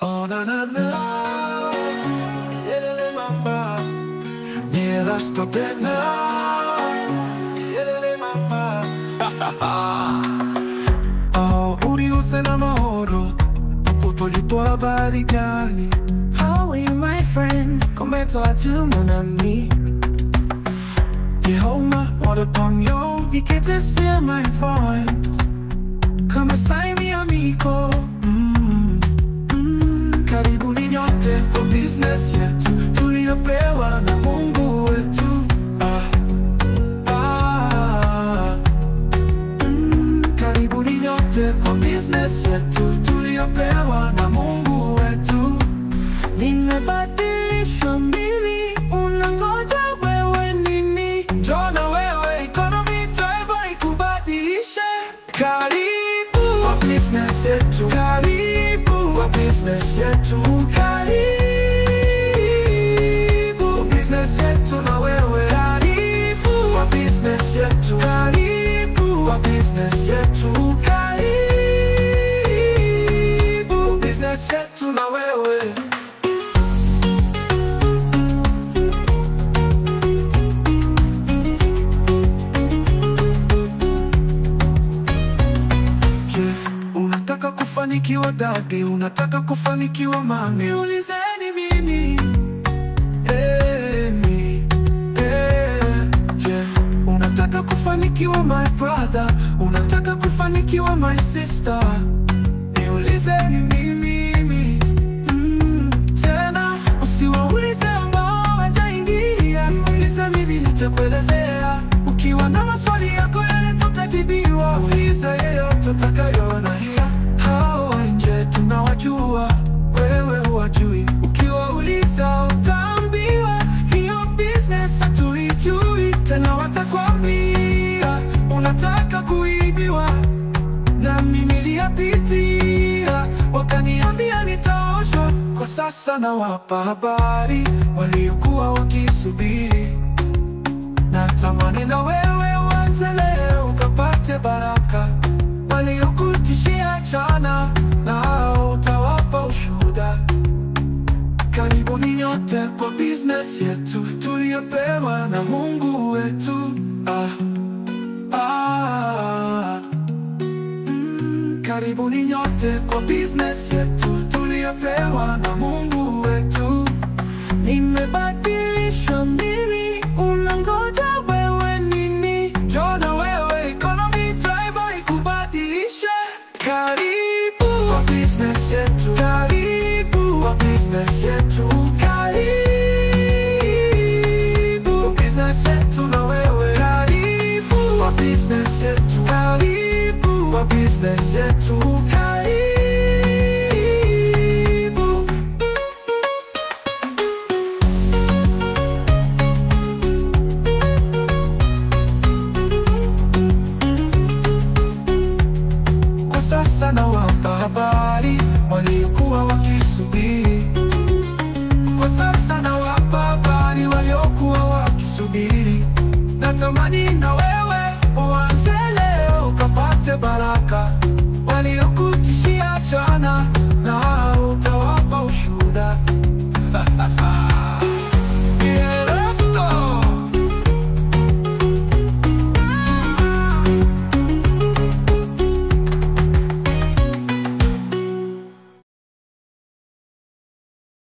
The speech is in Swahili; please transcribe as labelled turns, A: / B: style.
A: Oh na na na, yelele mama, nie dasz to tena, yelele mama. Oh, uniuse na mahoro, popojuto habari gani?
B: How are you, my friend? Come tu mon ami.
A: Jehova, what upon you?
B: Vikete se my friend. Come sai mi amico.
A: Karibuni nyote kwa business yetu tuliyopewa na Mungu wetu. Karibuni nyote kwa business yetu tuliyopewa na Mungu wetu.
B: Nimebadilisha mimi, unangoja wewe nini?
A: Njoo na wewe economy driver ikubadilishe. Karibu kwa business yetu, karibu kwa business yetu, karibu business yetu na wewe, karibu kwa business yetu, karibu kwa business yetu, karibu business yetu na wewe. Unataka kufanikiwa dadi, unataka kufanikiwa mami,
B: Niulizeni mimi.
A: Je, unataka kufanikiwa my brother, unataka kufanikiwa my sister, niulizeni mimi. Tena usiwaulize ambao hawajaingia, niulize mimi nitakuelezea. Ukiwa na maswali yako yale tutajibiwa, uliza yeyote utakayoona hia. Hao nje tunawajua, wewe huwajui. Ukiwauliza utaambiwa hiyo business hatuijui. Tena watakwambia unataka kuibiwa, nami niliyapitia, wakaniambia nitaoshwa. Kwa sasa nawapa habari waliokuwa wakisubiri. Natamani na wewe uanze leo ukapate baraka. Waliokutishia chana nao utawapa ushuhuda. Karibuni nyote kwa business yetu tuliyopewa na Mungu wetu. Karibuni nyote kwa business yetu tuliyopewa na Mungu wetu.
B: Nimebadilisha mimi, unangoja wewe nini?
A: Njoo na wewe economy driver ikubadilishe. Karibu kwa business yetu, karibu kwa business yetu, karibu kwa business yetu na wewe, karibu kwa business yetu, karibu kwa business yetu, karibu. Kwa sasa nawapa habari waliokuwa wakisubiri. Kwa sasa nawapa habari waliokuwa wakisubiri. Natamani